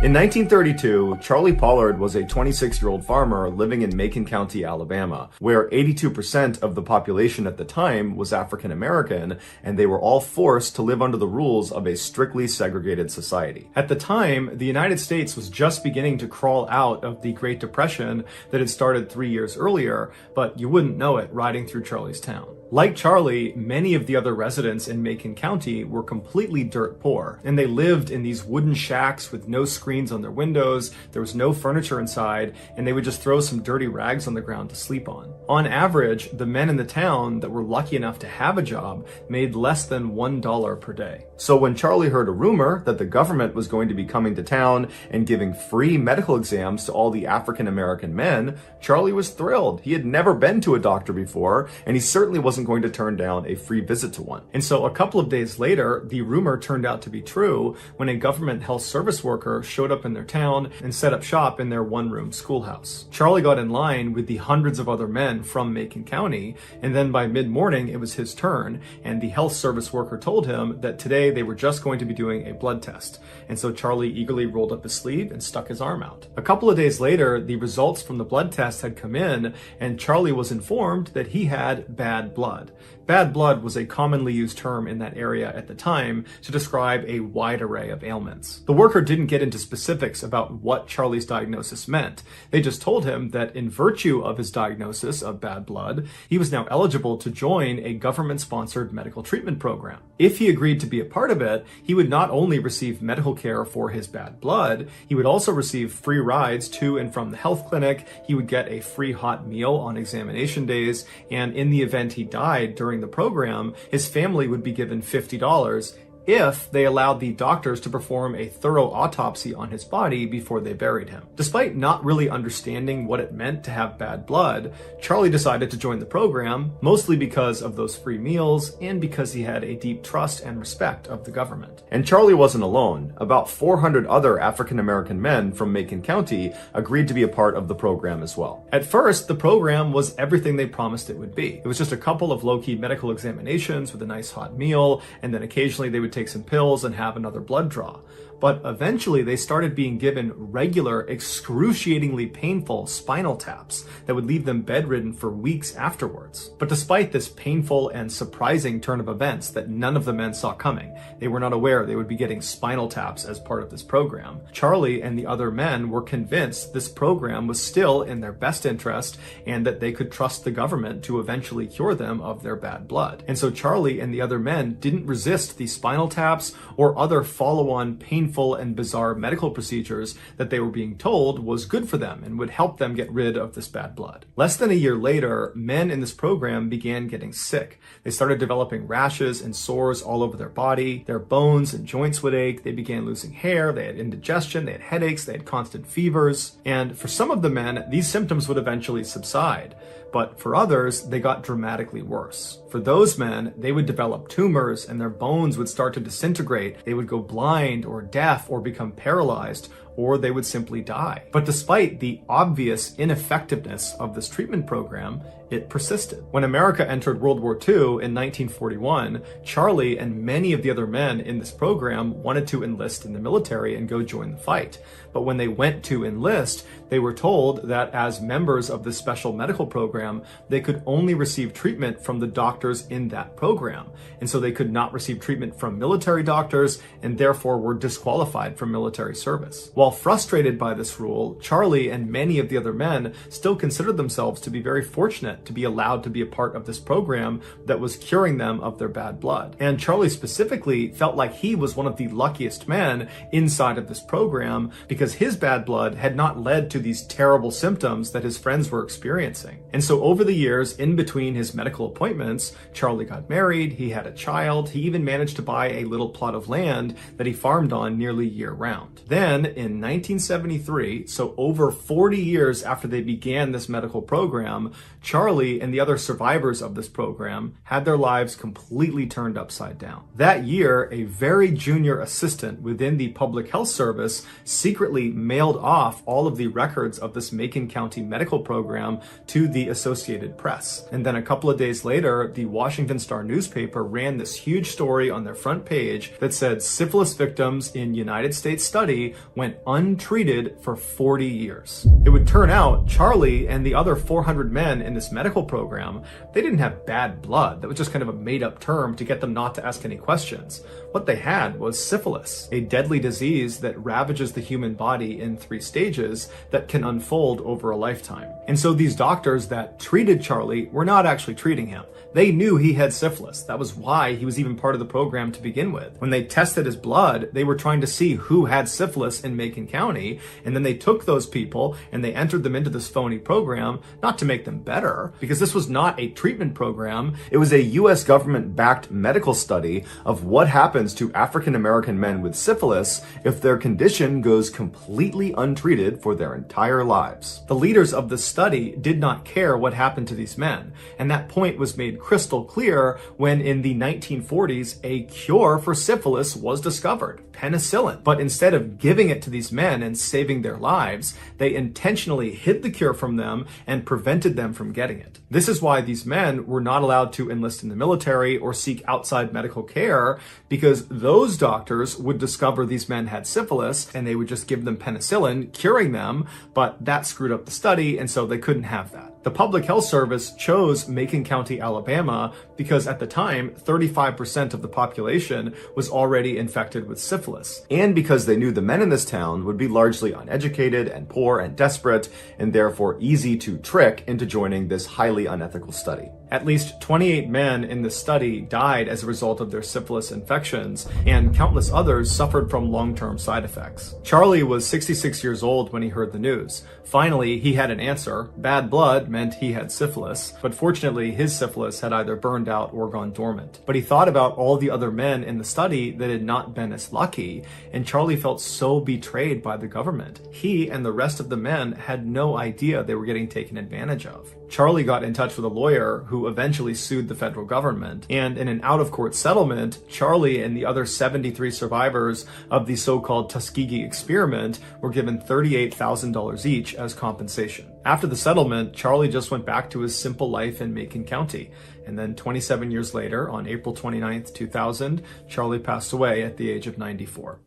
In 1932, Charlie Pollard was a 26-year-old farmer living in Macon County, Alabama, where 82% of the population at the time was African American, and they were all forced to live under the rules of a strictly segregated society. At the time, the United States was just beginning to crawl out of the Great Depression that had started 3 years earlier, but you wouldn't know it riding through Charlie's town. Like Charlie, many of the other residents in Macon County were completely dirt poor, and they lived in these wooden shacks with no screens on their windows, there was no furniture inside, and they would just throw some dirty rags on the ground to sleep on. On average, the men in the town that were lucky enough to have a job made less than $1 per day. So when Charlie heard a rumor that the government was going to be coming to town and giving free medical exams to all the African American men, Charlie was thrilled. He had never been to a doctor before, and he certainly wasn't going to turn down a free visit to one. And so a couple of days later, the rumor turned out to be true when a government health service worker showed up in their town and set up shop in their one-room schoolhouse. Charlie got in line with the hundreds of other men from Macon County, and then by mid-morning it was his turn, and the health service worker told him that today they were just going to be doing a blood test. And so Charlie eagerly rolled up his sleeve and stuck his arm out. A couple of days later, the results from the blood test had come in, and Charlie was informed that he had bad blood. Bad blood was a commonly used term in that area at the time to describe a wide array of ailments. The worker didn't get into specifics about what Charlie's diagnosis meant. They just told him that in virtue of his diagnosis of bad blood, he was now eligible to join a government-sponsored medical treatment program. If he agreed to be a part of it, he would not only receive medical care for his bad blood, he would also receive free rides to and from the health clinic, he would get a free hot meal on examination days, and in the event he died during the program, his family would be given $50 if they allowed the doctors to perform a thorough autopsy on his body before they buried him. Despite not really understanding what it meant to have bad blood, Charlie decided to join the program, mostly because of those free meals and because he had a deep trust and respect of the government. And Charlie wasn't alone. About 400 other African American men from Macon County agreed to be a part of the program as well. At first, the program was everything they promised it would be. It was just a couple of low-key medical examinations with a nice hot meal, and then occasionally they would take some pills and have another blood draw. But eventually they started being given regular, excruciatingly painful spinal taps that would leave them bedridden for weeks afterwards. But despite this painful and surprising turn of events that none of the men saw coming, they were not aware they would be getting spinal taps as part of this program, Charlie and the other men were convinced this program was still in their best interest and that they could trust the government to eventually cure them of their bad blood. And so Charlie and the other men didn't resist the spinal taps or other follow-on painful and bizarre medical procedures that they were being told was good for them and would help them get rid of this bad blood. Less than a year later, men in this program began getting sick. They started developing rashes and sores all over their body. Their bones and joints would ache. They began losing hair. They had indigestion. They had headaches. They had constant fevers. And for some of the men, these symptoms would eventually subside. But for others, they got dramatically worse. For those men, they would develop tumors and their bones would start to disintegrate. They would go blind or deaf or become paralyzed, or they would simply die. But despite the obvious ineffectiveness of this treatment program, it persisted. When America entered World War II in 1941, Charlie and many of the other men in this program wanted to enlist in the military and go join the fight. But when they went to enlist, they were told that as members of this special medical program, they could only receive treatment from the doctors in that program. And so they could not receive treatment from military doctors and therefore were disqualified from military service. While frustrated by this rule, Charlie and many of the other men still considered themselves to be very fortunate to be allowed to be a part of this program that was curing them of their bad blood. And Charlie specifically felt like he was one of the luckiest men inside of this program because his bad blood had not led to these terrible symptoms that his friends were experiencing. And so over the years, in between his medical appointments, Charlie got married, he had a child, he even managed to buy a little plot of land that he farmed on nearly year-round. Then, in 1973, so over 40 years after they began this medical program, Charlie and the other survivors of this program had their lives completely turned upside down. That year, a very junior assistant within the Public Health Service secretly mailed off all of the records of this Macon County medical program to the Associated Press. And then a couple of days later, the Washington Star newspaper ran this huge story on their front page that said syphilis victims in United States study went untreated for 40 years. It would turn out Charlie and the other 400 men in this medical program, they didn't have bad blood. That was just kind of a made-up term to get them not to ask any questions. What they had was syphilis, a deadly disease that ravages the human body in 3 stages that can unfold over a lifetime. And so these doctors that treated Charlie were not actually treating him. They knew he had syphilis. That was why he was even part of the program to begin with. When they tested his blood, they were trying to see who had syphilis in Macon County, and then they took those people and they entered them into this phony program, not to make them better, because this was not a treatment program. It was a US government-backed medical study of what happens to African American men with syphilis if their condition goes completely untreated for their entire lives. The leaders of the study did not care what happened to these men, and that point was made crystal clear when in the 1940s a cure for syphilis was discovered, penicillin. But instead of giving it to these men and saving their lives, they intentionally hid the cure from them and prevented them from getting it. This is why these men were not allowed to enlist in the military or seek outside medical care, because those doctors would discover these men had syphilis and they would just give them penicillin, curing them, but that screwed up the study, and so they couldn't have that. The Public Health Service chose Macon County, Alabama, because at the time, 35% of the population was already infected with syphilis, and because they knew the men in this town would be largely uneducated and poor and desperate, and therefore easy to trick into joining this highly unethical study. At least 28 men in the study died as a result of their syphilis infections, and countless others suffered from long-term side effects. Charlie was 66 years old when he heard the news. Finally, he had an answer. Bad blood meant he had syphilis, but fortunately his syphilis had either burned out or gone dormant. But he thought about all the other men in the study that had not been as lucky, and Charlie felt so betrayed by the government. He and the rest of the men had no idea they were getting taken advantage of. Charlie got in touch with a lawyer who eventually sued the federal government, and in an out-of-court settlement, Charlie and the other 73 survivors of the so-called Tuskegee experiment were given $38,000 each as compensation. After the settlement, Charlie just went back to his simple life in Macon County, and then 27 years later, on April 29th, 2000, Charlie passed away at the age of 94.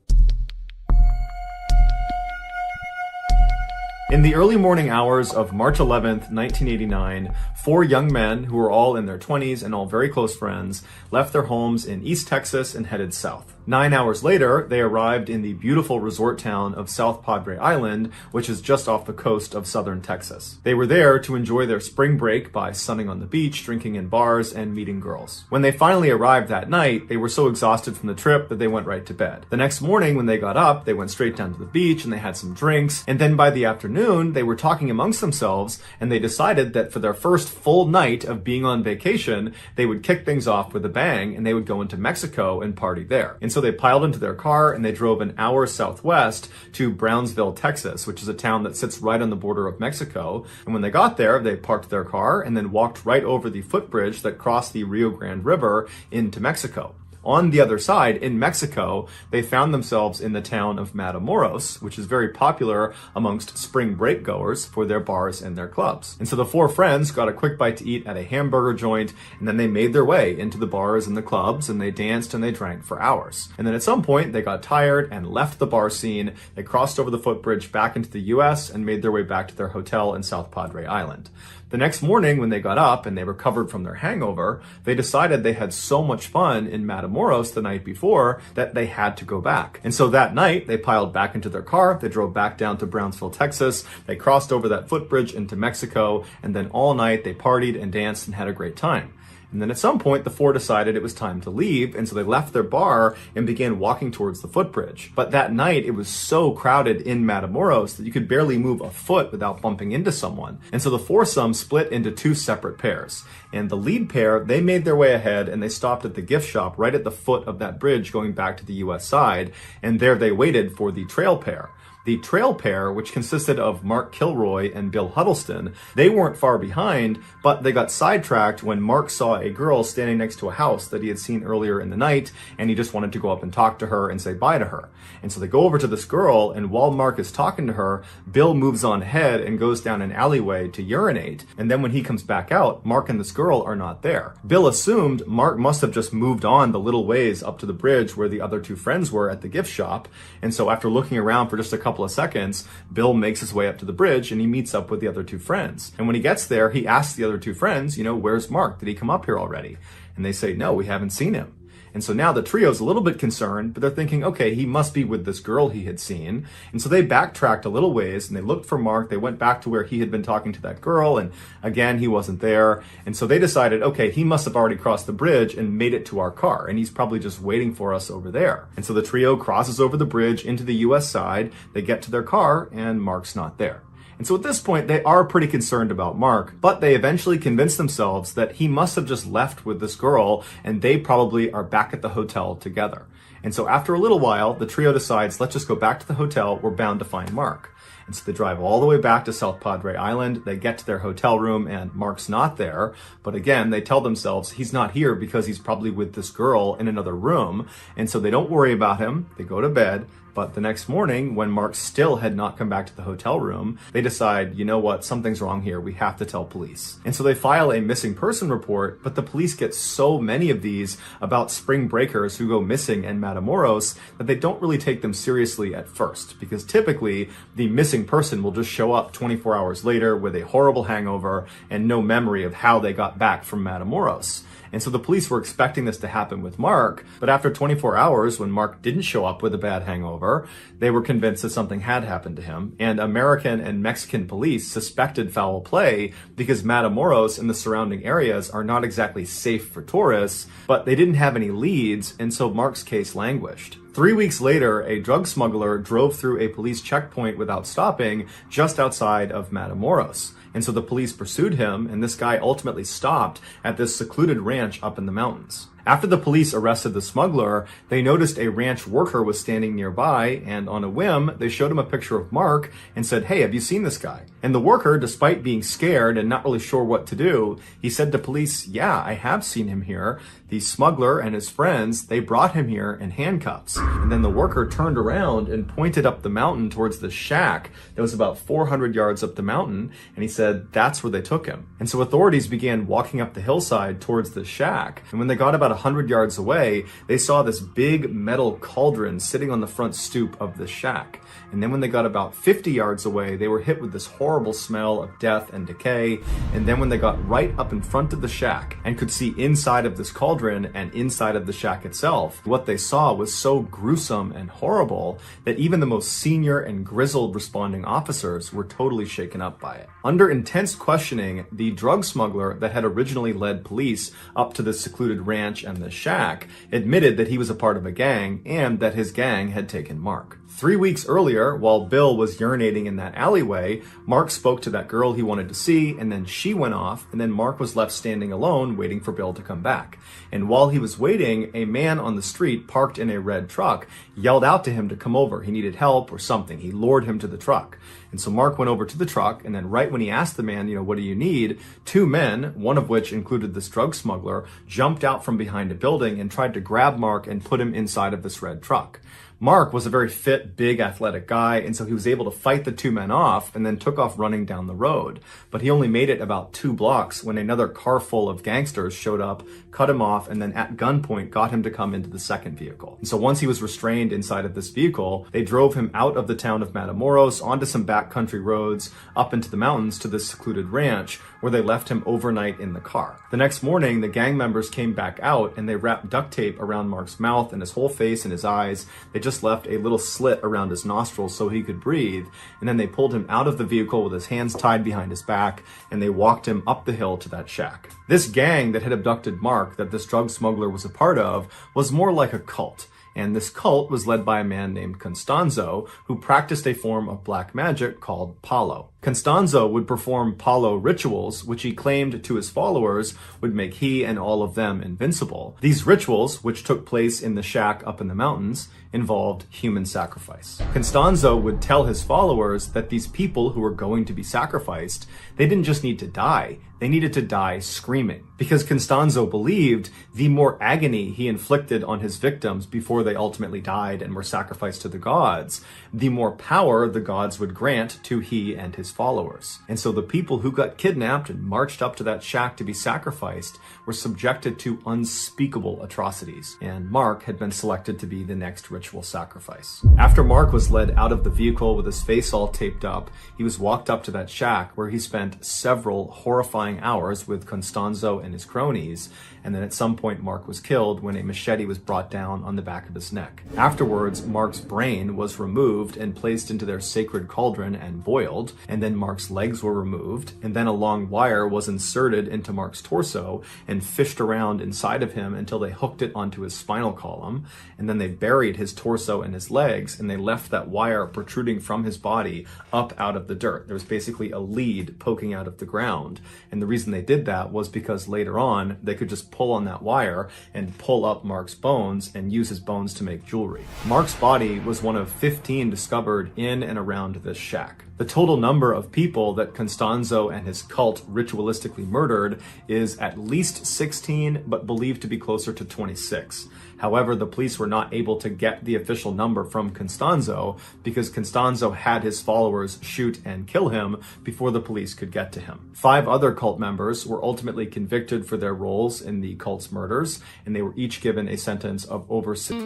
In the early morning hours of March 11th, 1989, 4 young men who were all in their 20s and all very close friends left their homes in East Texas and headed south. 9 hours later, they arrived in the beautiful resort town of South Padre Island, which is just off the coast of southern Texas. They were there to enjoy their spring break by sunning on the beach, drinking in bars, and meeting girls. When they finally arrived that night, they were so exhausted from the trip that they went right to bed. The next morning, when they got up, they went straight down to the beach and they had some drinks, and then by the afternoon, they were talking amongst themselves, and they decided that for their first full night of being on vacation, they would kick things off with a bang, and they would go into Mexico and party there. And so they piled into their car and they drove an hour southwest to Brownsville, Texas, which is a town that sits right on the border of Mexico. And when they got there, they parked their car and then walked right over the footbridge that crossed the Rio Grande River into Mexico. On the other side, in Mexico, they found themselves in the town of Matamoros, which is very popular amongst spring break goers for their bars and their clubs. And so the 4 friends got a quick bite to eat at a hamburger joint, and then they made their way into the bars and the clubs, and they danced and they drank for hours. And then at some point, they got tired and left the bar scene. They crossed over the footbridge back into the US and made their way back to their hotel in South Padre Island. The next morning, when they got up and they recovered from their hangover, they decided they had so much fun in Matamoros the night before that they had to go back. And so that night, they piled back into their car, they drove back down to Brownsville, Texas, they crossed over that footbridge into Mexico, and then all night they partied and danced and had a great time. And then at some point, the 4 decided it was time to leave, and so they left their bar and began walking towards the footbridge. But that night, it was so crowded in Matamoros that you could barely move a foot without bumping into someone. And so the foursome split into 2 separate pairs. And the lead pair, they made their way ahead and they stopped at the gift shop right at the foot of that bridge going back to the US side, and there they waited for the trail pair. The trail pair, which consisted of Mark Kilroy and Bill Huddleston, they weren't far behind, but they got sidetracked when Mark saw a girl standing next to a house that he had seen earlier in the night, and he just wanted to go up and talk to her and say bye to her. And so they go over to this girl, and while Mark is talking to her, Bill moves on ahead and goes down an alleyway to urinate, and then when he comes back out, Mark and this girl are not there. Bill assumed Mark must have just moved on the little ways up to the bridge where the other 2 friends were at the gift shop, and so after looking around for just a couple couple of seconds, Bill makes his way up to the bridge and he meets up with the other two friends. And when he gets there, he asks the other two friends, where's Mark? Did he come up here already? And they say, no, we haven't seen him. And so now the trio's a little bit concerned, but they're thinking, okay, he must be with this girl he had seen. And so they backtracked a little ways and they looked for Mark. They went back to where he had been talking to that girl, and again, he wasn't there. And so they decided, okay, he must have already crossed the bridge and made it to our car, and he's probably just waiting for us over there. And so the trio crosses over the bridge into the US side. They get to their car and Mark's not there. And so at this point, they are pretty concerned about Mark, but they eventually convince themselves that he must have just left with this girl and they probably are back at the hotel together. And so after a little while, the trio decides, let's just go back to the hotel. We're bound to find Mark. And so they drive all the way back to South Padre Island. They get to their hotel room and Mark's not there. But again, they tell themselves he's not here because he's probably with this girl in another room. And so they don't worry about him. They go to bed. But the next morning, when Mark still had not come back to the hotel room, they decide, you know what, something's wrong here. We have to tell police. And so they file a missing person report, but the police get so many of these about spring breakers who go missing in Matamoros that they don't really take them seriously at first, because typically the missing person will just show up 24 hours later with a horrible hangover and no memory of how they got back from Matamoros. And so the police were expecting this to happen with Mark, but after 24 hours, when Mark didn't show up with a bad hangover, they were convinced that something had happened to him. And American and Mexican police suspected foul play because Matamoros and the surrounding areas are not exactly safe for tourists, but they didn't have any leads, and so Mark's case languished. 3 weeks later, a drug smuggler drove through a police checkpoint without stopping just outside of Matamoros. And so the police pursued him, and this guy ultimately stopped at this secluded ranch up in the mountains. After the police arrested the smuggler, they noticed a ranch worker was standing nearby, and on a whim, they showed him a picture of Mark and said, hey, have you seen this guy? And the worker, despite being scared and not really sure what to do, he said to police, yeah, I have seen him here. The smuggler and his friends, they brought him here in handcuffs. And then the worker turned around and pointed up the mountain towards the shack that was about 400 yards up the mountain, and he said that's where they took him. And so authorities began walking up the hillside towards the shack, and when they got about 100 yards away, they saw this big metal cauldron sitting on the front stoop of the shack. And then when they got about 50 yards away, they were hit with this horrible smell of death and decay. And then when they got right up in front of the shack and could see inside of this cauldron and inside of the shack itself, what they saw was so gruesome and horrible that even the most senior and grizzled responding officers were totally shaken up by it. Under intense questioning, the drug smuggler that had originally led police up to this secluded ranch and the shack admitted that he was a part of a gang and that his gang had taken Mark. 3 weeks earlier, while Bill was urinating in that alleyway, Mark spoke to that girl he wanted to see, and then she went off, and then Mark was left standing alone waiting for Bill to come back. And while he was waiting, a man on the street parked in a red truck yelled out to him to come over. He needed help or something. He lured him to the truck. And so Mark went over to the truck, and then right when he asked the man, what do you need? Two men, one of which included this drug smuggler, jumped out from behind a building and tried to grab Mark and put him inside of this red truck. Mark was a very fit, big, athletic guy, and so he was able to fight the two men off and then took off running down the road. But he only made it about 2 blocks when another car full of gangsters showed up, cut him off, and then at gunpoint got him to come into the second vehicle. And so once he was restrained inside of this vehicle, they drove him out of the town of Matamoros onto some backcountry roads up into the mountains to this secluded ranch where they left him overnight in the car. The next morning, the gang members came back out and they wrapped duct tape around Mark's mouth and his whole face and his eyes. They just left a little slit around his nostrils so he could breathe. And then they pulled him out of the vehicle with his hands tied behind his back, and they walked him up the hill to that shack. This gang that had abducted Mark, that this drug smuggler was a part of, was more like a cult. And this cult was led by a man named Constanzo, who practiced a form of black magic called Palo. Constanzo would perform Palo rituals, which he claimed to his followers would make he and all of them invincible. These rituals, which took place in the shack up in the mountains, involved human sacrifice. Constanzo would tell his followers that these people who were going to be sacrificed, they didn't just need to die, they needed to die screaming. Because Constanzo believed the more agony he inflicted on his victims before they ultimately died and were sacrificed to the gods, the more power the gods would grant to he and his his followers. And so the people who got kidnapped and marched up to that shack to be sacrificed were subjected to unspeakable atrocities, and Mark had been selected to be the next ritual sacrifice. After Mark was led out of the vehicle with his face all taped up, he was walked up to that shack where he spent several horrifying hours with Constanzo and his cronies, and then at some point Mark was killed when a machete was brought down on the back of his neck. Afterwards, Mark's brain was removed and placed into their sacred cauldron and boiled, and then Mark's legs were removed, and then a long wire was inserted into Mark's torso and fished around inside of him until they hooked it onto his spinal column, and then they buried his torso and his legs, and they left that wire protruding from his body up out of the dirt. There was basically a lead poking out of the ground, and the reason they did that was because later on they could just pull on that wire and pull up Mark's bones and use his bones to make jewelry. Mark's body was one of 15 discovered in and around this shack. The total number of people that Constanzo and his cult ritualistically murdered is at least 16, but believed to be closer to 26. However, the police were not able to get the official number from Constanzo because Constanzo had his followers shoot and kill him before the police could get to him. 5 other cult members were ultimately convicted for their roles in the cult's murders, and they were each given a sentence of over 6